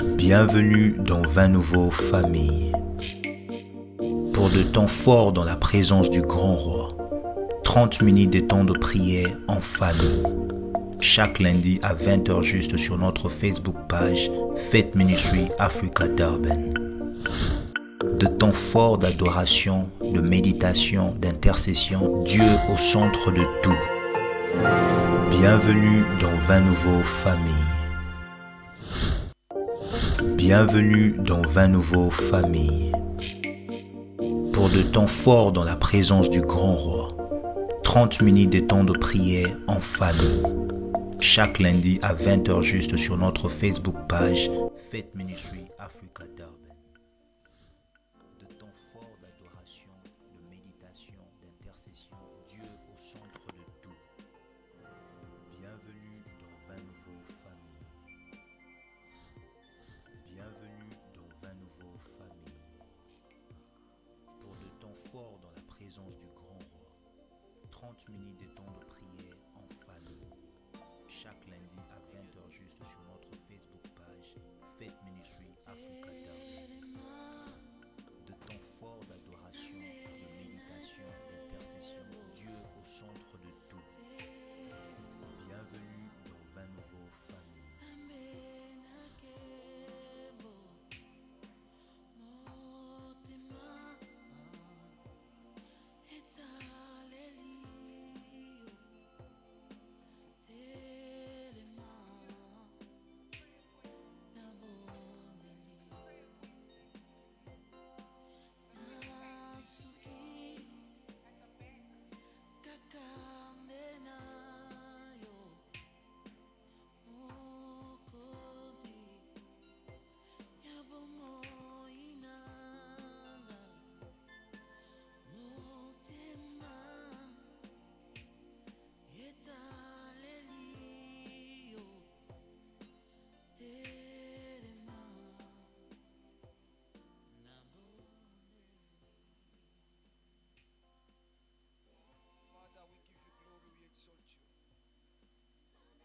Bienvenue dans 20 nouveaux familles. Pour de temps forts dans la présence du grand roi, 30 minutes de temps de prière en famille. Chaque lundi à 20h juste sur notre Facebook page Faith Ministry Africa Durban. De temps forts d'adoration, de méditation, d'intercession, Dieu au centre de tout. Bienvenue dans 20 nouveaux familles. Bienvenue dans 20 nouveaux familles. Pour de temps forts dans la présence du grand roi, 30 minutes de temps de prière en famille. Chaque lundi à 20h juste sur notre Facebook page Faith Ministry Africa Durban. De temps forts d'adoration, de méditation, d'intercession, Dieu au centre de tout. Bienvenue dans 20 nouveaux familles. Bienvenue dans 20 nouveaux familles. Pour de temps forts dans la présence du grand roi, 30 minutes de temps de prière en famille. Chaque lundi à 20h juste sur notre Facebook page Faith Ministry Africa Durban. De temps forts d'adoration, de méditation, d'intercession, Dieu au centre de tout. Bienvenue dans 20 nouveaux familles.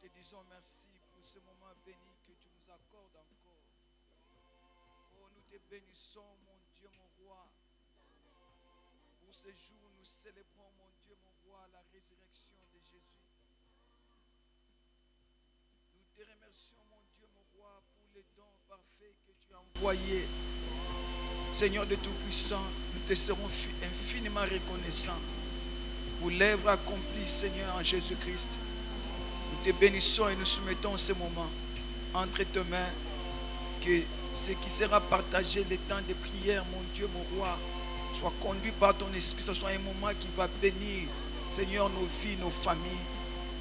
Te disons merci pour ce moment béni que tu nous accordes encore. Oh, nous te bénissons, mon Dieu, mon roi. Pour ce jour, nous célébrons, mon Dieu, mon roi, la résurrection de Jésus. Nous te remercions, mon Dieu, mon roi, pour les dons parfaits que tu as envoyés. Seigneur de Tout-Puissant, nous te serons infiniment reconnaissants pour l'œuvre accomplie, Seigneur, en Jésus-Christ. Nous te bénissons et nous soumettons ce moment entre tes mains, que ce qui sera partagé, le temps de prière, mon Dieu, mon roi, soit conduit par ton esprit, ce soit un moment qui va bénir, Seigneur, nos vies, nos familles.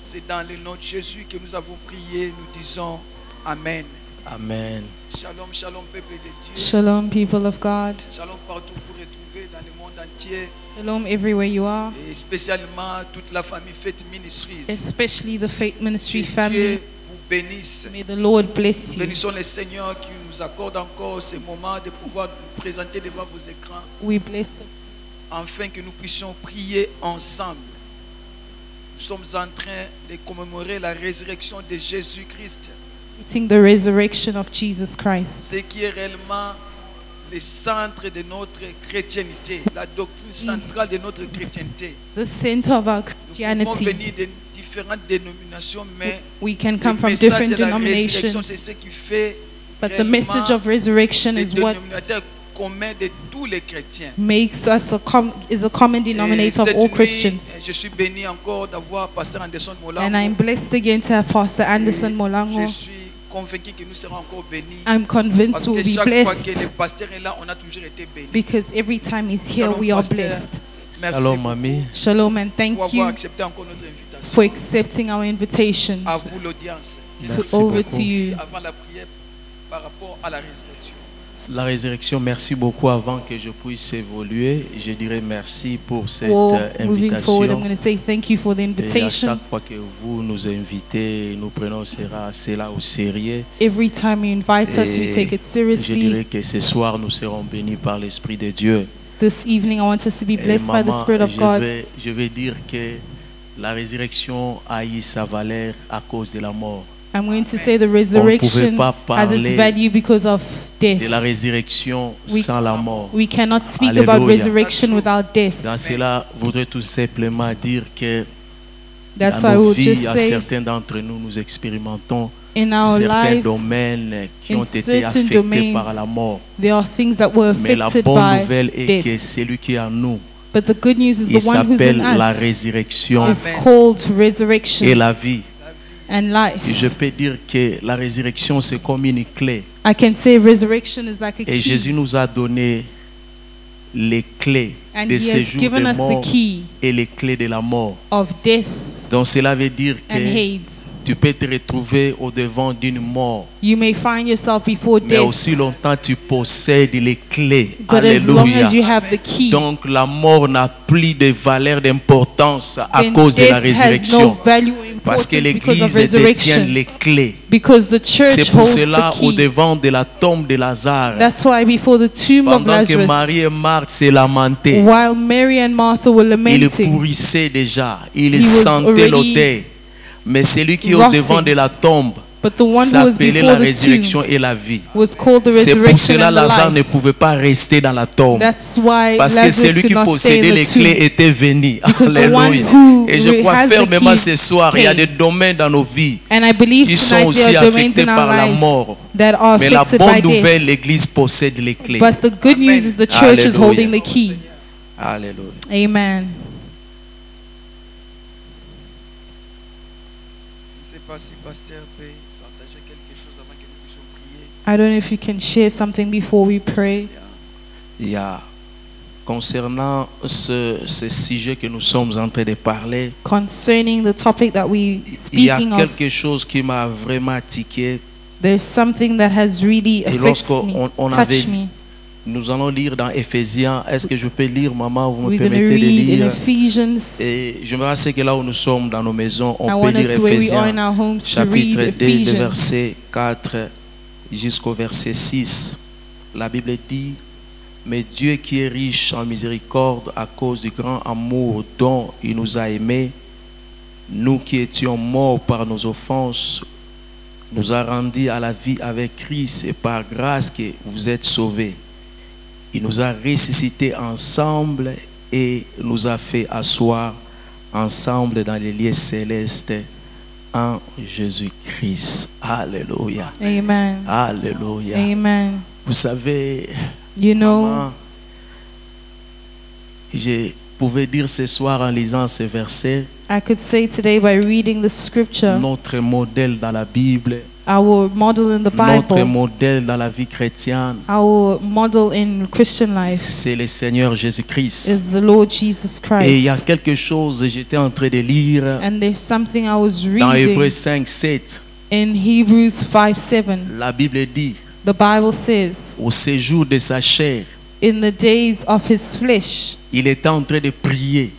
C'est dans le nom de Jésus que nous avons prié, nous disons Amen. Amen. Shalom, shalom, peuple de Dieu. Shalom, people of God. Shalom partout vous retrouvez dans le monde entier. Shalom everywhere you are, Et spécialement toute la famille Faith Ministries. especially the Faith Ministry Que family. Dieu vous bénisse. May the Lord bless you. Bénissons le Seigneur qui nous accorde encore ce moment de pouvoir nous présenter devant vos écrans, We bless him afin que nous puissions prier ensemble. Nous sommes en train de commémorer la résurrection de Jésus-Christ, eating the resurrection of Jesus Christ. ce qui est réellement le centre de notre chrétienté, la doctrine centrale de notre chrétienté. The center of our Nous pouvons Christianity. venir de différentes dénominations, mais We can le come from message different de la résurrection, denominations, c'est ce qui fait but the message of resurrection le is what dénominateur commun de tous les chrétiens. makes us is a common Et denominator of cette all nuit, Christians. je suis béni encore d'avoir Pasteur Anderson Molango. And I'm blessed again to have Pastor Anderson Je Molango. suis convaincu que nous serons encore bénis. I'm convinced Parce we'll que be chaque fois blessed que le pasteur est là, on a toujours été bénis. because every time he's here, Shalom, we are pasteur. blessed. Merci Shalom, beaucoup mamie. Shalom and pour thank avoir you accepté encore notre invitation. for accepting our invitations. À vous l'audience. Merci Over beaucoup. to you. Avant la prière par rapport à la résurrection. La résurrection, merci beaucoup. Avant que je puisse évoluer, je dirais merci pour cette Moving forward, I'm invitation. going to say thank you for the Et à invitation. chaque fois que vous nous invitez, nous prenons cela au sérieux. Every time you invite us, we Et take it je seriously. dirais que ce soir, nous serons bénis par l'Esprit de Dieu. This evening, I want us to be Et blessed by the maman, Spirit of God. je vais dire que la résurrection a eu sa valeur à cause de la mort. I'm going to say the pouvait resurrection pas has its parler value because of de death. la résurrection sans la mort. We cannot speak about Alléluia. resurrection without death. Dans cela, je voudrais tout simplement dire que That's dans why nos we'll vies, just à say certains d'entre nous, nous expérimentons in our certains lives domaines qui in ont été certain affectés domains, par la mort. there are things that were Mais la affected bonne by nouvelle est que death. celui qui est en nous, But the good news is il the one who's s'appelle in la us résurrection is called et resurrection la vie. and life. Je peux dire que la résurrection, c'est comme une clé. I can say resurrection is like a Et Jésus key, nous a donné les clés and des he has séjours given de us the mort key et les clés de la mort. of death Donc cela veut dire and que Hades. tu peux te retrouver au devant d'une mort, You may find yourself before mais death, aussi longtemps tu possèdes les clés. but as long Alléluia. as you have the key, Donc la mort n'a plus de valeur, d'importance à then cause de la death has no résurrection. value or Parce que importance because of l'Église détient resurrection. les clés. Because the C'est church pour holds cela, the au key. devant de la tombe de Lazare, That's why before the tomb of pendant que Lazarus, Marie et Marthe se lamentaient, while Mary and Martha were il lamenting, pourrissait déjà, il He was sentait already l'odeur. Mais celui qui est au rotting. devant de la tombe but the one who was s'appelait la before the résurrection tomb et la vie. was called the C'est pour resurrection cela and the Lazare ne life. pouvait pas rester dans la tombe. That's why Parce que Lazarus celui could qui not stay possédait in les the clés tomb. était venu. Because the one Alléluia. who Et je crois has the fermement keys ce soir, il y a came. des domaines dans nos vies And I believe qui sont tonight aussi there are domains affectés in our par la lives mort. that are Mais la affected bonne by death. nouvelle, l'Église possède les clés. But the good news is the church is Alléluia. holding the key. Alléluia. Amen. Je ne sais pas si Pasteur peut partager quelque chose avant que nous puissions prier. I don't know if you can share something before we pray. Il y a, concernant ce sujet que nous sommes en train de parler, Concerning the topic that we il y a speaking of, quelque chose qui m'a vraiment tiqué. there's something that has really Et affected lorsqu'on me, on avait, touched me. nous allons lire dans Éphésiens. Est-ce que je peux lire, maman, vous me We're going to permettez de read in lire? Ephesians. Et je me rappelle que là où nous sommes dans nos maisons, I on peut want lire us where we are in Éphésiens our homes to chapitre read 2, le Ephesians. verset 4 jusqu'au verset 6. La Bible dit: mais Dieu qui est riche en miséricorde à cause du grand amour dont il nous a aimés, nous qui étions morts par nos offenses, nous a rendus à la vie avec Christ, et par grâce que vous êtes sauvés. Il nous a ressuscités ensemble et nous a fait asseoir ensemble dans les lieux célestes en Jésus-Christ. Alléluia. Amen. Alléluia. Amen. Vous savez, You know, maman, je pouvais dire ce soir en lisant ce verset, I could say today by reading the scripture, notre modèle dans la Bible, our model in the notre Bible, modèle dans la vie chrétienne, our model in Christian life c'est le Seigneur Jésus-Christ. is the Lord Jesus Et il y a Christ. quelque chose, j'étais en train de lire And there's something I was dans Hébreux reading 5, 7. in Hebrews 5:7. La Bible dit, The Bible says, au séjour de sa chair, in the days of his flesh, il était en train de prier.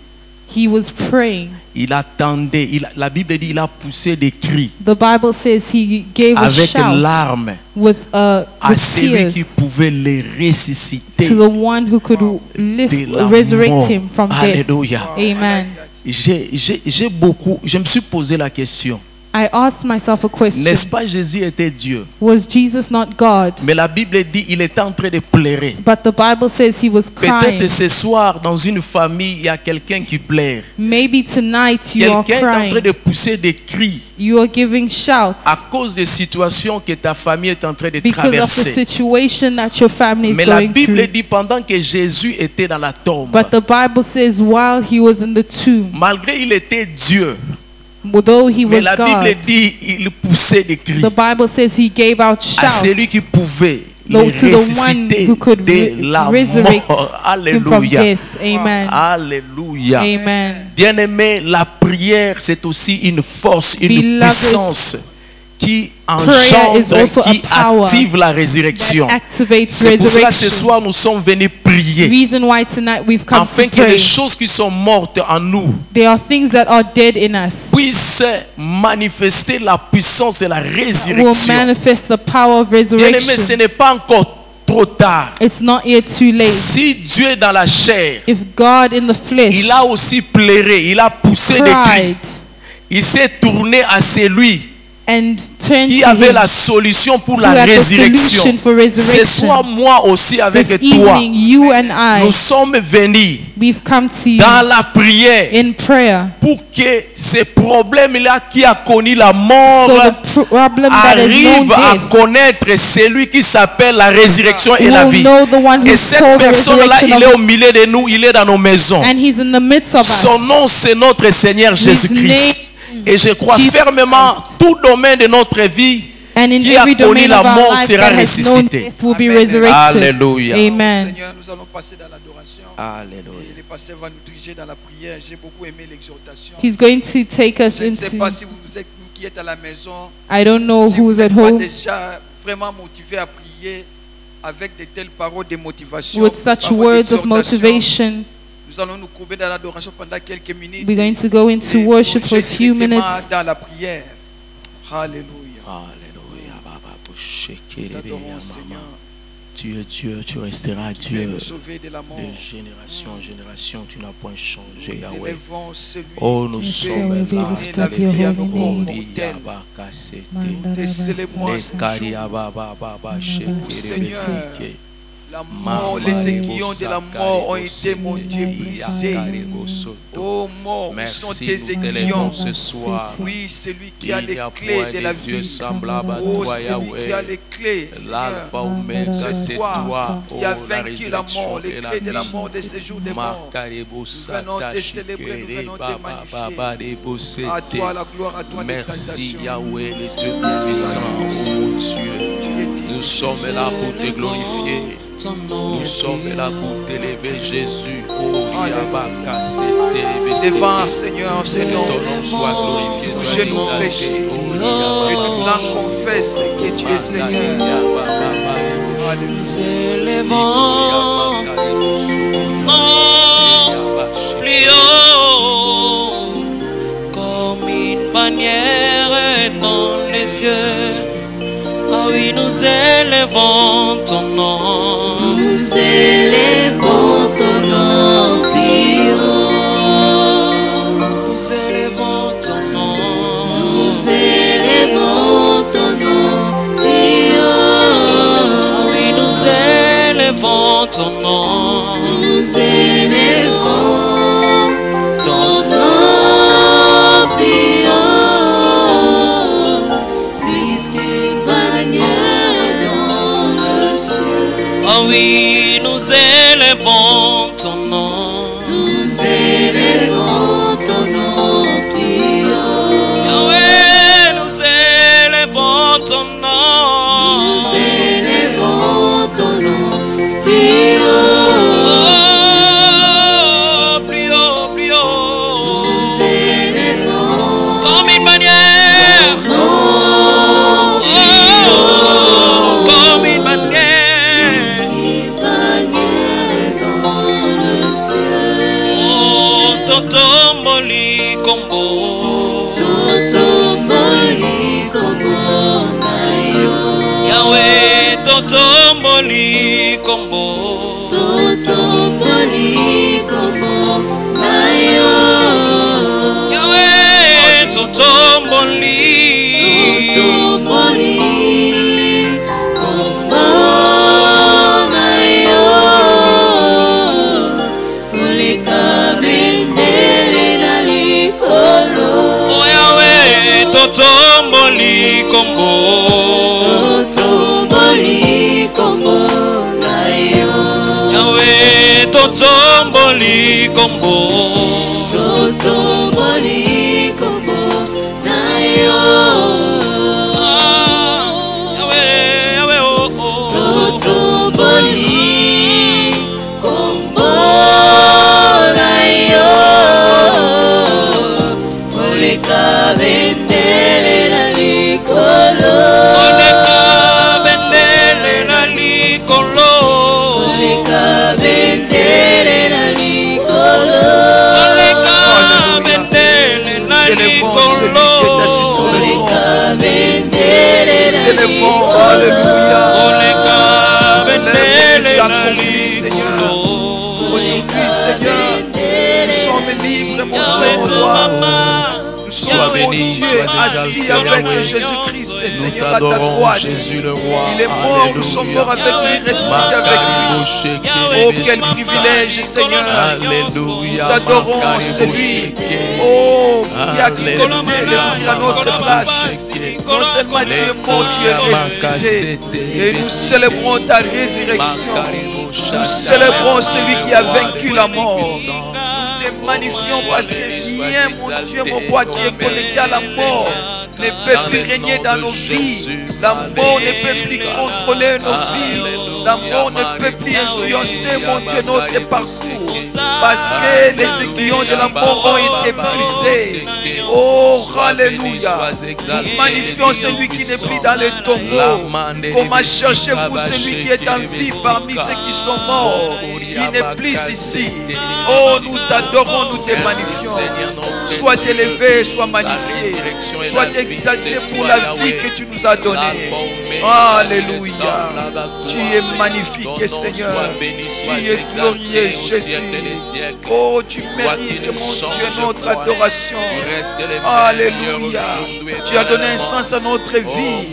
he was praying. Il attendait. La Bible dit, il a poussé des cris The Bible says he gave a avec shout larmes with à celui tears qui pouvait les ressusciter to the one who could lift, de la resurrect mort. him from death. Alléluia. Amen. Je me suis posé la question. I asked myself a question. N'est-ce pas, Jésus était Dieu? Was Jesus not God? Mais la Bible dit, il était en train de pleurer. But the Bible says he was Peut-être crying. ce soir, dans une famille, il y a quelqu'un qui pleure. Maybe tonight you are Quelqu'un est en train crying. de pousser des cris You are giving shouts à cause des situations que ta famille est en train de because of the traverser. situation that your family is Mais la going Bible through. dit, pendant que Jésus était dans la tombe, But the Bible says while he was in the tomb, malgré il était Dieu, although he mais was la Bible God, dit, il poussait des cris the Bible says he gave out à celui shouts qui pouvait to les the one ressusciter who could de la resurrect mort. him from Alléluia. death. Amen. Alléluia. Amen. Bien-aimé, la prière, c'est aussi une force, une Beloved, puissance qui prayer is also engendre, a qui power active la résurrection. That activates C'est pour cela ce resurrection. soir nous sommes venus prier Reason why tonight we've come afin to que les pray. choses qui sont mortes en nous There are things that are dead in us puissent manifester la puissance et la that will résurrection. manifest the power of Bien-aimé, ce resurrection. n'est pas encore trop tard. It's not yet too late. Si Dieu est dans la chair, If God in the flesh il a aussi pleuré, il a poussé des cris. cried, Il s'est tourné à celui and turn qui to avait him, la solution pour who la had the résurrection. solution for Ce soir, resurrection. moi aussi avec This toi, evening, you and I, nous sommes venus we've come to you dans la prière in prayer. pour que ces problèmes-là qui a connu la mort So the problem that is no arrive à death connaître celui qui s'appelle la résurrection et la will vie. know the one Et who's cette called the personne-là, resurrection il est of, au milieu de nous, il est dans nos maisons. and he's in the midst of Son us. nom, c'est notre Seigneur Jésus-Christ. Et je crois Jesus fermement, Christ. tout domaine de notre vie And in qui a every connu domain la of our mort life sera that has known ressuscité. death will be Amen. resurrected. Alléluia. Amen. Seigneur, nous allons passer dans l'adoration. Alléluia. Et le pasteur va nous diriger dans la prière. J'ai beaucoup aimé l'exhortation. He's going to take us Je ne sais into, pas si vous êtes vous qui êtes à la maison, I don't know si vous who's at n'êtes pas home, déjà vraiment motivé à prier avec de telles paroles de motivation, with such paroles words of d'exhortation. motivation. Nous allons nous courber dans l'adoration pendant quelques minutes. We're going to go into Et worship for a plonger few directement minutes. dans la prière. Alléluia. Alléluia. Baba, Nous t'adorons, Seigneur. Tu es Dieu, tu resteras Tu viens Dieu. nous sauver de la mort. De génération en génération, tu n'as point changé, Nous Yahweh. t'élèvons celui Oh, nous qui sommes fait là. donner la vie à nos corps mortels. Mandara Te célébrons ce jour. Où, Seigneur, la mort, les équillons de la mort ont été, mon Dieu, brisés. Oh mort, où sont Merci, tes nous aiguillons? t'élèvons ce soir. Oui, celui qui Il a n'y les a clés point de la de Dieu vie. semblable à Oh, toi, celui qui a Yahweh. les clés, L'alpha Seigneur. Oméga, c'est toi, oh, Qui a la vaincu la mort, résurrection les et la clés de la vie. mort de ces jours de mort. Makarebo venons te célébrer, nous venons te magnifier. À toi la gloire, à toi Merci l'exaltation. Yahweh, le Dieu puissant, oh mon Dieu. Tu es digne. Nous sommes là pour te glorifier. Nous sommes là pour t'élever, Jésus. Oh, Yabaka, c'est Devant, Seigneur, en ce nom, ton nom soit glorifié. nos soit genoux exalté. fléchis. Oh, Que toute langue confesse que tu es Seigneur. Alléluia. Nous élevons non plus haut comme une bannière dans les cieux. Ah oui, nous élevons ton nom. Nous élevons ton nom plus haut. Nous élevons ton nom. Nous élevons ton nom plus haut. Ah oui, nous élevons ton nom. Nous élevons ton nom plus haut. Plus qu'une bannière dans le ciel. Ah oui, nous élevons ton nom. Nous élevons ton nom plus haut. Yahweh, nous élevons ton nom. Nous élevons ton nom plus haut. Oh, plus haut, plus haut. Nous élevons Comme une bannière. ton nom plus Oh, haut. comme une bannière. Qui bannière dans le ciel. Oh, tonton Moli Combo. Toto boli como nayo. Yahweh, tonton Moli Combo. Toto boli como nayo. Yahweh, tonton Moli. Toto boli como nayo. Kulika bendere na likolo. Oh, Yahweh, tonton Moli Combo. Toto boli como nayo. Yahweh, tonton Moli Combo. Toto boli como nayo. Ah, Yahweh, Yahweh, oh, oh. Toto boli como nayo. Kulika bendere na likolo. Oneka bendele na likolo. Kulika bendere na likolo. Oneka assis avec Jésus-Christ, Seigneur, à ta droite. Jésus le roi. Il est mort, nous sommes morts avec lui, ressuscités avec lui. Oh, quel privilège, Seigneur. Nous t'adorons, celui, oh, qui a accepté de mourir à notre place. Non seulement tu es mort, tu es ressuscité. Et nous célébrons ta résurrection. Nous célébrons celui qui a vaincu la mort. Nous te magnifions parce que rien, mon Dieu, mon roi, qui est connecté à la mort ne peut plus régner dans nos vies. La mort ne peut plus contrôler nos vies. La mort ne peut plus influencer, mon Dieu, notre parcours. Parce que les aiguillons de la mort ont été brisés. Oh, alléluia. Nous magnifions celui qui n'est plus dans le tombeau. Comment cherchez-vous celui qui est en vie parmi ceux qui sont morts? Il n'est plus ici. Oh, nous t'adorons, nous te magnifions. Sois élevé, sois magnifié. Sois exalté pour la vie que tu nous as donnée. Alléluia. Tu es magnifique, Seigneur. Tu es glorieux, Jésus. Oh, tu mérites, mon Dieu, notre adoration. Alléluia. Tu as donné un sens à notre vie.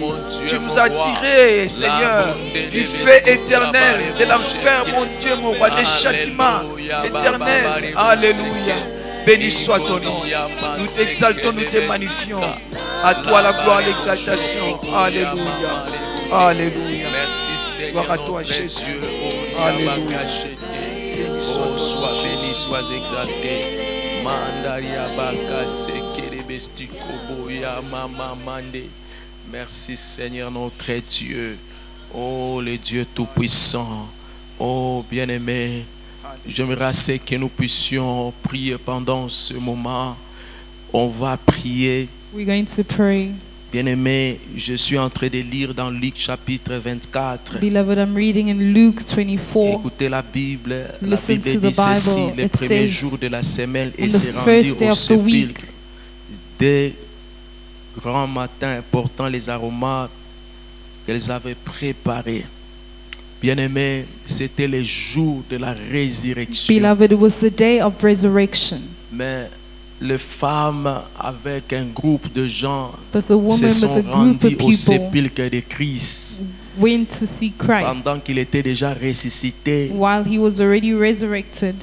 Tu nous as tirés, Seigneur, du feu éternel, de l'enfer, mon Dieu, mon roi, des châtiments éternels. Alléluia. Béni soit ton nom. Nous t'exaltons, nous te magnifions. À toi la gloire, l'exaltation. Alléluia. Alléluia. Gloire à toi, Jésus. Alléluia. Oh, sois béni, sois exalté. Mandaria baka sekerebesti koboya mama mande. Merci Seigneur notre Dieu. Oh, le Dieu tout-puissant. Oh, bien-aimé. J'aimerais que nous puissions prier pendant ce moment. On va prier. We're going to pray. Bien-aimé, je suis en train de lire dans Luc chapitre 24. Beloved, I'm reading in Luke 24. Écoutez la Bible. La Listen Bible to the dit ceci: Bible. le It premier says, jour de la semaine, on et the se rendirent first day au of the week, sépulcre dès grand matin, portant les aromates qu'elles avaient préparés. Bien-aimé, c'était le jour de la résurrection. Beloved, it was the day of resurrection. Mais les femmes avec un groupe de gens But the woman se with sont a group rendus of au people sépulcre de Christ went to see Christ pendant qu'il était déjà ressuscité. while he was already resurrected.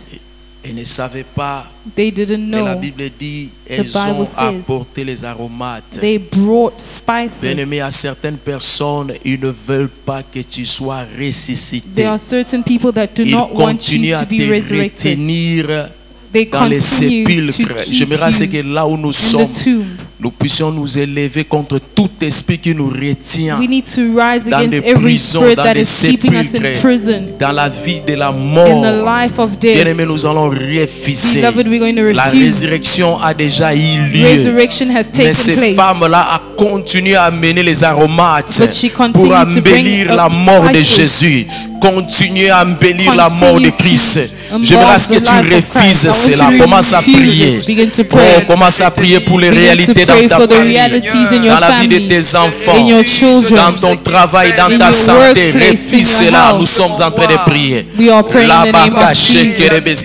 Ils ne savaient pas. They didn't Mais la know. Bible dit The elles Bible ont says apporté les aromates. They brought spices. Bien-aimé, à certaines personnes, ils ne veulent pas que tu sois ressuscité. There are certain people that do Ils not want continuent you à to be te resurrected. retenir They dans les continue to sépulcres. keep J'aimerais you que là où nous in sommes, the tomb. nous puissions nous élever contre tout esprit qui nous retient We need to rise dans against des every prisons, spirit dans that des is keeping us in sépulcres, prison, dans la vie de la in the mort. life of death. Bien-aimés, nous allons refuser. Beloved, we're going to La refuse. résurrection a déjà eu lieu. Resurrection has Mais taken ces place. femmes-là ont continué à amener les aromates But she continued pour to bring embellir up la mort de spices. Jésus. Continuer à embellir la mort de Christ. J'aimerais que tu refuses cela. Commence à prier. Begin to Oh, pray. commence à prier pour les Begin to réalités pray dans ta for the famille, realities in your dans la vie de family, tes enfants, in your children, dans ton travail, dans in ta your santé. workplace, Refuse in your cela. health. Nous sommes en train de prier. We are praying in the name of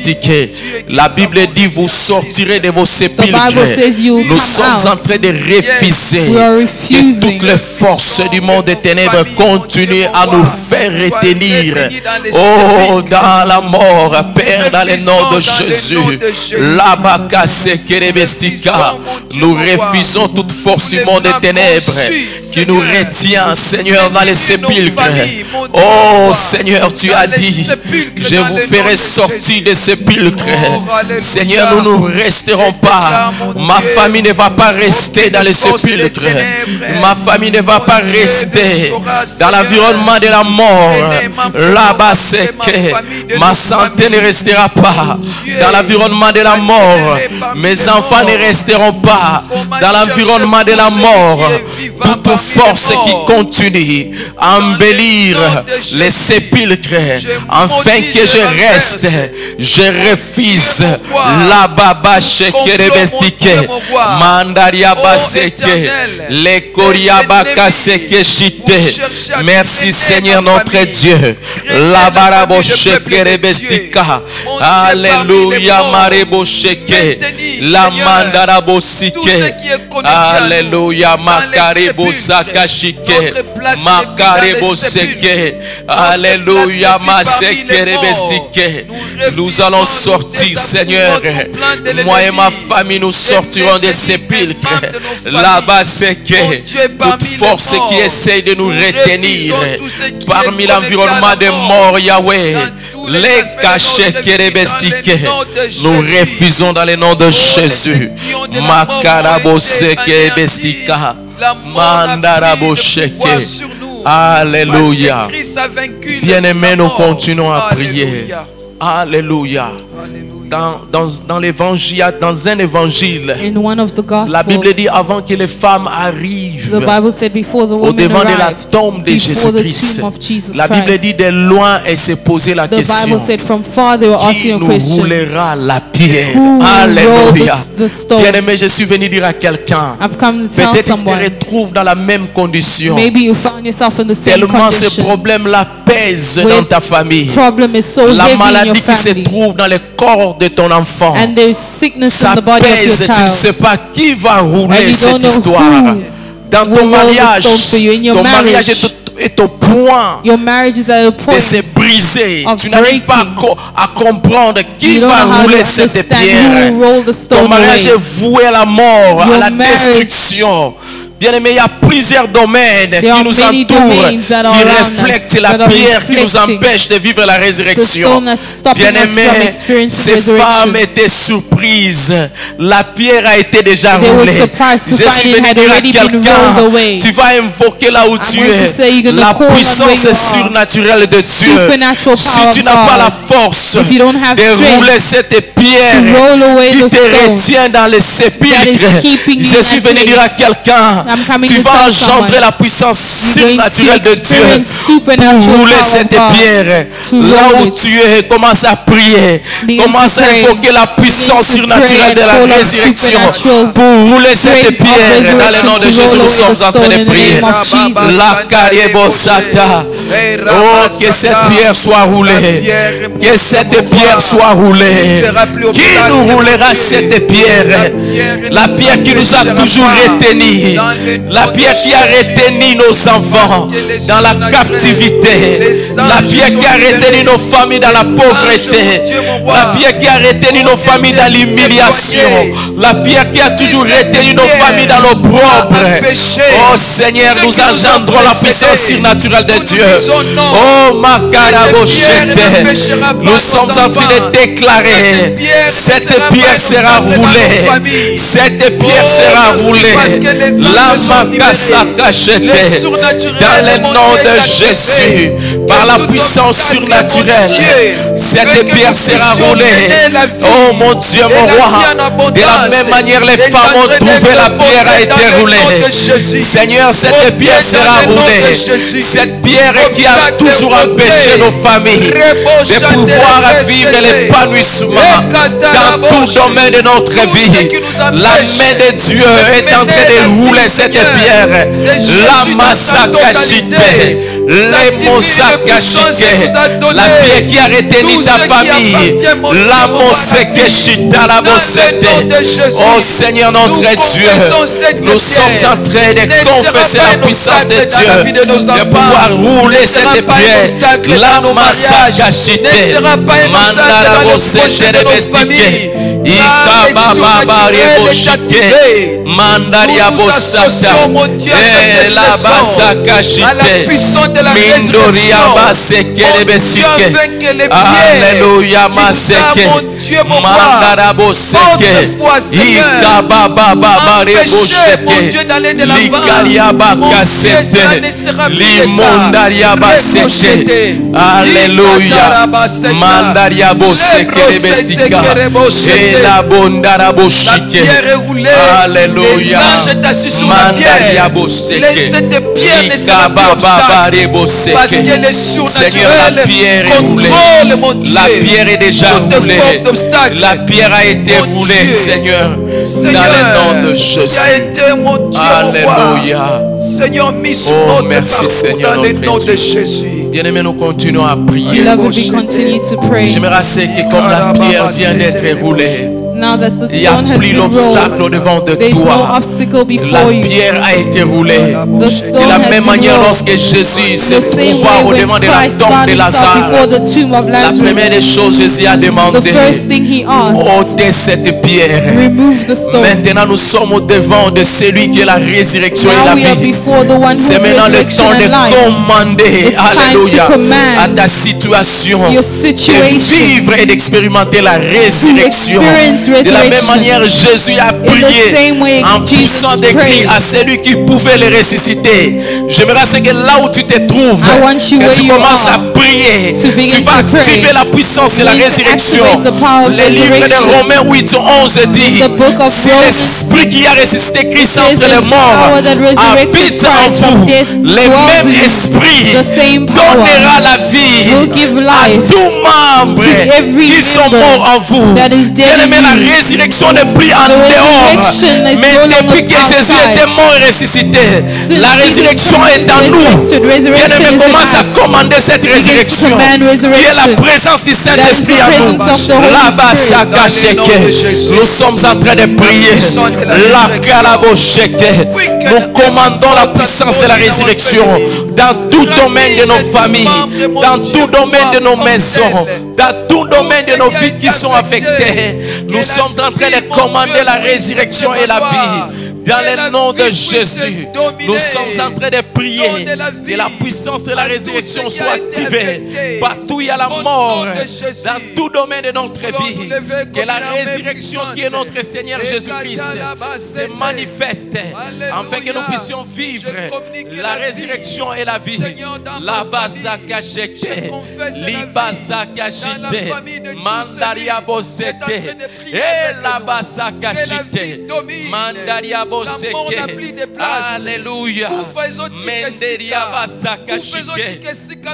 La Bible dit vous sortirez de vos sépulcres. Bible says you will Nous come sommes out. en train de refuser We are que refusing toutes les forces du monde des ténèbres continuent à nous faire retenir. Oh, dans la mort, Père, dans le nom de Jésus. Nous refusons toute force du monde des ténèbres qui nous retient, Seigneur, dans les sépulcres. Oh, Seigneur, tu as dit, je vous ferai sortir des sépulcres. Seigneur, nous ne resterons pas. Ma famille ne va pas rester dans les sépulcres. Ma famille ne va pas rester dans l'environnement de la mort. Là-bas, c'est que ma santé ne restera pas dans l'environnement de la mort. Mes enfants ne resteront pas dans l'environnement de la mort. Toute force qui continue à embellir les sépulcres afin que je reste, je refuse. La baba shekerebestike mandaria baseke le koriabaka seke shite. Merci Seigneur notre Dieu. La barabo shekerebestika. Alléluia marebo sheke la mandarabo sike. reconnu qui est à nous. Alléluia. Dans les Makarebo sépulcres, sakashike. notre place n'est plus Makarebo dans les sépulcres. seke. Notre Alléluia. place n'est plus parmi les morts. Masekerebestike. Nous Nous allons refusons, sortir, nous Seigneur. désapprouvons tout plan de Moi et ma l'ennemi. famille, nous sortirons des sépulcres. membres de nos familles. Là-bas, c'est que Mon Dieu, parmi toute les force morts, qui essaye de nous nous retenir refusons tout ce qui parmi est l'environnement connecté à des la morts, mort. Yahweh, Dans tous les les aspects de cachets notre qui vie, rebestiquent, dans le nom de nous Jésus. refusons dans le nom de Jésus. de la mort Makarabose ont été Kerebestika, La mort n'a plus de Mandarabosheke. pouvoir sur nous. Alléluia. Parce que Christ a vaincu le Bien-aimés, nous mort. continuons à prier. Alléluia. Alléluia. Alléluia. Dans l'évangile, dans un évangile, In one of the la Bible Gospels, dit avant que les femmes arrivent the Bible said before the au woman devant de la arrived, tombe de before the Jésus-Christ, tomb of Jesus la Bible Christ, dit de loin, elle s'est posée la the Bible question: said from far they were qui asking a nous question, roulera la pierre? who will roll Alléluia. the stone? Bien-aimé, je suis venu dire à quelqu'un, I've come to tell peut-être que tu someone, te retrouves dans la même condition, maybe you found yourself in the same tellement ce condition. problème-là pèse Where dans ta famille. problem is so La heavy in your maladie qui se family, trouve dans le corps de ton enfant, and there's sickness ça in the body of your pèse, tu ne child, sais pas qui va and rouler you don't cette know histoire. who Dans will ton roll the mariage, stone for you. In your ton mariage marriage, est au point your marriage is at a de point se briser. of Tu n'arrives pas breaking. à comprendre qui you don't va know how to rouler cette understand who pierre. will roll the Ton stone mariage away. est voué à la mort, à Your la marriage- destruction. Bien-aimé, il y a plusieurs domaines There qui are nous many entourent, domains that are qui around reflètent us, la that are pierre qui nous reflecting empêche de vivre la the résurrection. stone that's stopping us from Bien-aimé, experiencing ces femmes resurrection. étaient surprises. La pierre a été déjà They were roulée. surprised to Je find suis it venu had dire à already been rolled quelqu'un, away. tu vas invoquer là où tu going to say es you're gonna la call on puissance where you are. surnaturelle de Dieu. Supernatural Si power tu of n'as pas God. la force If you don't have de strength rouler cette to pierre roll away qui the te stone retient dans les sépulcres, keeping you je in suis that venu dire à place. quelqu'un, I'm coming tu to vas tell engendrer someone, la puissance you're going to surnaturelle de Dieu experience supernatural pour rouler power of cette God pierre. to Là roll où it. tu es, commence à prier, Begin commence to à pray. invoquer la puissance Begin to surnaturelle pray de and la call on résurrection supernatural pour rouler cette strength of pierre. Dans le nom de resurrection Jésus, to nous roll away sommes en the train de stone in the prier. name of Jesus. La Kariebosata. Oh, que cette pierre soit roulée. Que cette pierre soit roulée. Qui nous roulera cette pierre? La pierre qui nous a toujours retenus. La pierre qui a retenu nos enfants dans la captivité. La pierre qui a retenu nos familles dans la pauvreté. La pierre qui a retenu nos familles dans l'humiliation. La pierre qui a toujours retenu nos familles dans l'opprobre. Oh Seigneur, nous engendrons la puissance surnaturelle de Dieu. Oh Makaraboshete. Nous sommes en train de déclarer, cette pierre sera roulée. Cette pierre sera roulée. La Makasakachete. Dans le nom de Jésus, par la puissance surnaturelle, cette pierre sera roulée. Oh mon Dieu, mon roi. De la même manière, les femmes ont trouvé la pierre a été roulée. Seigneur, cette pierre sera roulée. Cette pierre qui a toujours empêché nos familles de pouvoir vivre l'épanouissement dans tout domaine de notre vie. La main de Dieu est en train de rouler cette pierre. La Masakashite. Les Mosakashite. La pierre qui a retenu ta famille. La Mosekeshita, la Mosete. Oh Seigneur notre Dieu, nous sommes en train de confesser la puissance de Dieu, de pouvoir rouler cette pierre. La Masakashite. Mandara Mosete Rebestike. Ikabababarieboshike. Mandaria Bosata. La Basakashite. Mindoria Baseke Rebestike. Alléluia Maseke. Mandara Boseke. Ikabababarieboshike. Likaria Bakasete. Limondaria Baseke. Alléluia. Mandaria Boseke Rebestika. La bondara boshike. Alléluia. Mandaria boseke. Ikabababare boseke. Seigneur, la pierre est roulée. La pierre est déjà roulée. La pierre a été roulée, Seigneur. Dans le nom de Jésus. Alléluia. Seigneur, mis sur Oh, notre merci, parcours Seigneur, dans le notre nom Dieu. de Jésus. Bien-aimés, nous continuons à prier. Beloved, we continue to pray. J'aimerais que comme la pierre vient d'être roulée, Now that the Il n'y a stone has plus been l'obstacle rolled, devant de there is no toi. obstacle La before you. pierre a été roulée. The stone De la has même been manière, rolled. lorsque Jésus s'est The same trouvé way au when devant de la Christ tombe found de himself Lazare, before the tomb of la première des Lazarus, choses, Jésus a the demandé, first thing he asked, ôtez cette pierre. remove the stone. Maintenant, nous sommes au devant de celui qui est la résurrection et Now la we are vie. before the one who C'est is maintenant le resurrection temps de and life. commander, It's time alléluia, to command à ta situation, your de situation, vivre et d'expérimenter la résurrection. experience De la même resurrection. manière, Jésus a In the prié same way en poussant Jesus des cris prayed. à celui qui pouvait le ressusciter. J'aimerais c'est que là où tu te trouves, I want you que where tu you commences are à prier, to begin tu vas to pray. activer la puissance de la Begin to résurrection. activate the power of Le livre de resurrection. Romains 8:11 dit, The book of si Romans l'esprit qui a ressuscité Christ says entre the les morts power that resurrected habite en Christ from vous, death le dwells même in you. esprit The same power donnera la vie will give à life tous membres to every qui sont member morts en vous. that is dead in Bien-aimé, la you. résurrection n'est plus en The dehors, resurrection is mais no longer depuis que Jésus outside. était mort et ressuscité, la résurrection est en nous. Resurrection Bien-aimé, is in commence à us. commander cette résurrection command qui est la resurrection. présence du Saint-Esprit That is the en nous. presence of the Holy Là-bas, Spirit. nous sommes en train de prier. La calabocheke. Nous commandons la puissance de la résurrection dans tout domaine de nos familles, dans tout domaine de nos maisons, dans tout domaine de nos vies qui sont affectées. Nous sommes en train de commander la résurrection et la vie. Dans le nom de Jésus, nous sommes en train de prier que la puissance de la résurrection soit activée. Partout où il y a la mort, dans tout domaine de notre vie, que la résurrection qui est notre Seigneur Jésus-Christ se manifeste afin que nous puissions vivre la résurrection et la vie. La basa kachete, libasa kachite, mandaria bosete, et la basa kachite, mandaria bosete. Alléluia. Menderia basaka shike.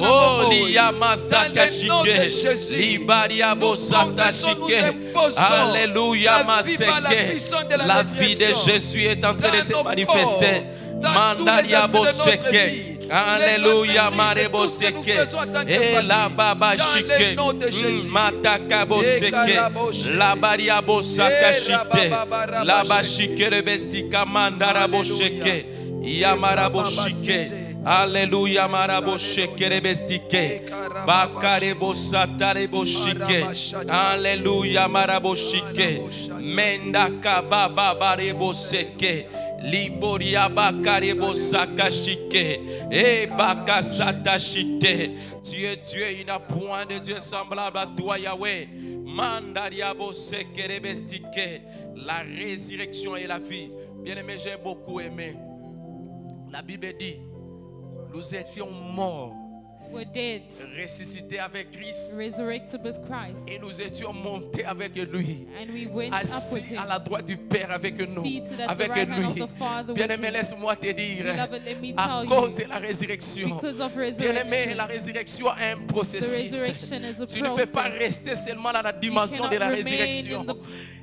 Oh liya masaka shike. Libaria bosaka shike. Alléluia maseke. La vie de Jésus est en train de se manifester. Mandaria boseke. Alléluia marebo seke. Et la baba shike. Mataka boseke. La baria bosaka shike. La bashike rebestika mandara bosheke. Yamarabo shike. Alléluia marabo sheke rebestike. Bakarebo satarebo shike. Alléluia marabo shike. Mendaka baba barebo seke. Liboria bakarebo sakashike. Et bakasatashite. Dieu, il n'a point de Dieu semblable à toi, Yahweh. Mandariabo sekerebestike. La résurrection et la vie. Bien-aimé, j'ai beaucoup aimé. La Bible dit, nous étions morts, We're dead, ressuscités avec Christ, resurrected with Christ, et nous étions montés avec lui, and we went up with assis him. à la droite du Père avec nous, Seated at the avec right hand of lui. the Father with Bien-aimé, him. laisse-moi te dire, Beloved, let me à tell cause you, de la résurrection, because of bien-aimé, resurrection, la résurrection est un the processus. resurrection is a Tu ne peux pas process. rester seulement dans la dimension de la cannot remain résurrection. in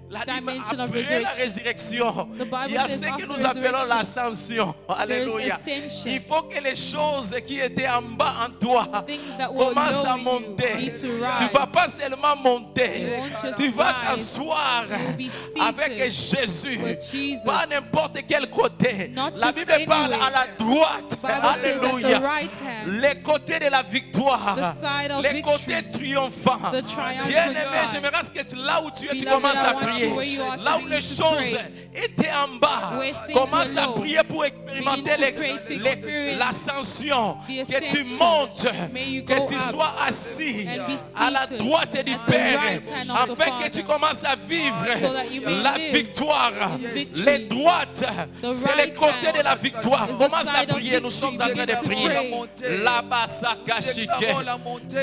the dimension of Après la resurrection. résurrection, The Bible il y a says ce que after nous appelons resurrection, l'ascension. Alléluia. ascension. Il faut que les choses qui étaient en bas en toi Things that were commencent à low in you monter. need to Tu ne rise. vas pas seulement monter, You won't just tu vas rise. t'asseoir You'll be seated avec Jésus. with Jesus. Pas à n'importe quel côté. Not La just Bible parle anywhere. à la droite. Bible says at Alléluia. the right hand, Les côtés de la victoire, the side of les victory, côtés triomphants. the triumphant Bien-aimé, side. j'aimerais que là où tu es, tu Beloved, commences à I want prier. you where you are to Là où begin les to choses pray. étaient en bas, Where things commence were à low. prier pour expérimenter Begin to pray to experience l'ascension. the Que tu ascension. montes, May you que go tu up sois assis and be à la seated droite du at the Père, right hand of the afin que tu Father, commences à vivre so that you may la live victoire. victory. Les droites, The c'est les right côtés hand de la victoire. is the Commence à side of prier, nous victory. sommes en train de Begin to prier. pray. Labasakashike,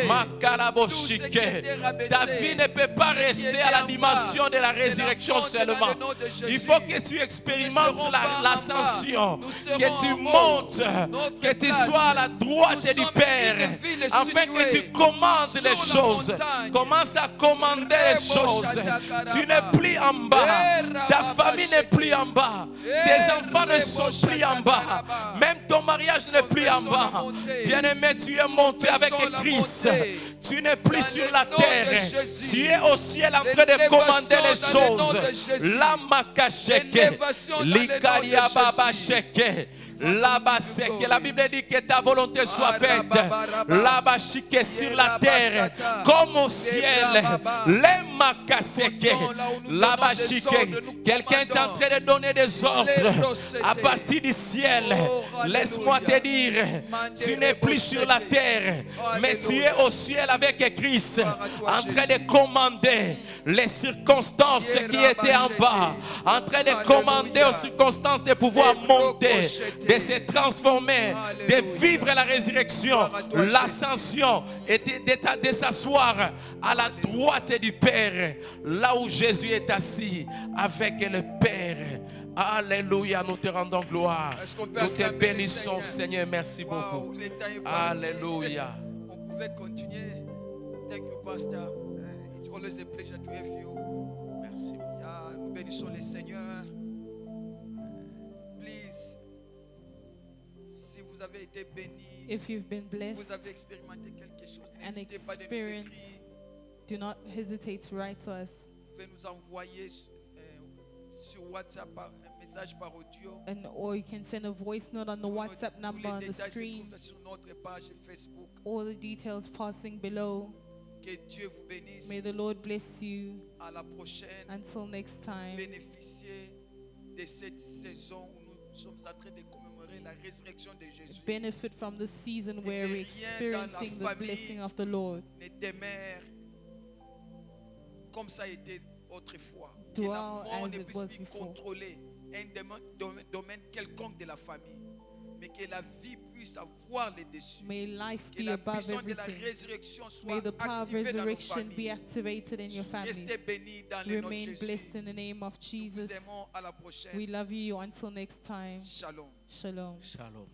Makaraboshike. Ta vie ne peut pas rester à la dimension de la résurrection seulement. Il faut que tu expérimentes l'ascension, que tu montes, que tu sois à la droite du Père, afin que tu commandes les choses. Commence à commander les choses. Tu n'es plus en bas. Ta famille n'est plus en bas. Tes enfants ne sont plus en bas. Même ton mariage n'est plus en bas. Bien-aimé, tu es monté avec Christ. Tu n'es plus Dans sur le la nom terre. de Jésus. Tu es au ciel en train de L'élévation commander les dans le nom de choses. Jésus. La makasheke. L'élévation dans le nom de Likaria baba Jésus. sheke. Là-bas, c'est que la Bible dit que ta volonté soit faite là-bas sur la terre comme au ciel. Les makaseke. Là-bas, quelqu'un est en train de donner des ordres à partir du ciel. Laisse-moi te dire, tu n'es plus sur la terre, mais tu es au ciel avec Christ, en train de commander les circonstances qui étaient en bas, en train de commander aux circonstances de pouvoir monter, de se transformer, de vivre la résurrection, l'ascension et de s'asseoir à la droite du Père, là où Jésus est assis avec le Père. Alléluia, nous te rendons gloire. Nous te bénissons, Seigneur. Merci beaucoup. Wow, le temps est parti. Alléluia. On pouvait continuer. Thank you, Pastor. It's always a pleasure to have you. Merci. Nous bénissons le Seigneur. Please, si vous avez été béni, If you've been vous blessed avez expérimenté quelque chose, and n'hésitez pas de nous experienced, écrire. do not hesitate to write to us. Vous pouvez nous envoyer sur WhatsApp un message par audio. Or you can send a voice note on the WhatsApp Tous number les on the détails se screen. trouvent sur notre page Facebook. All the details passing below. Que Dieu vous bénisse. May the Lord bless you. À la prochaine. Until next time. Bénéficiez de cette saison où nous sommes en train de commémorer la résurrection de Jésus. Benefit from the season where we're experiencing the blessing of the Lord. Ne demeure comme ça a été autrefois. Que Dwell la mort as ne it puisse was plus before. contrôler un domaine quelconque de la famille. Mais que la vie puisse avoir le dessus. May life Que be la above puissance de la everything. résurrection soit May the power of activée dans nos resurrection be familles. activated in your families. Restez bénis dans le nom de Remain Jésus. blessed in the name of Nous Jesus. vous aimons. À la prochaine. We love you. Until next time. Shalom. Shalom. Shalom.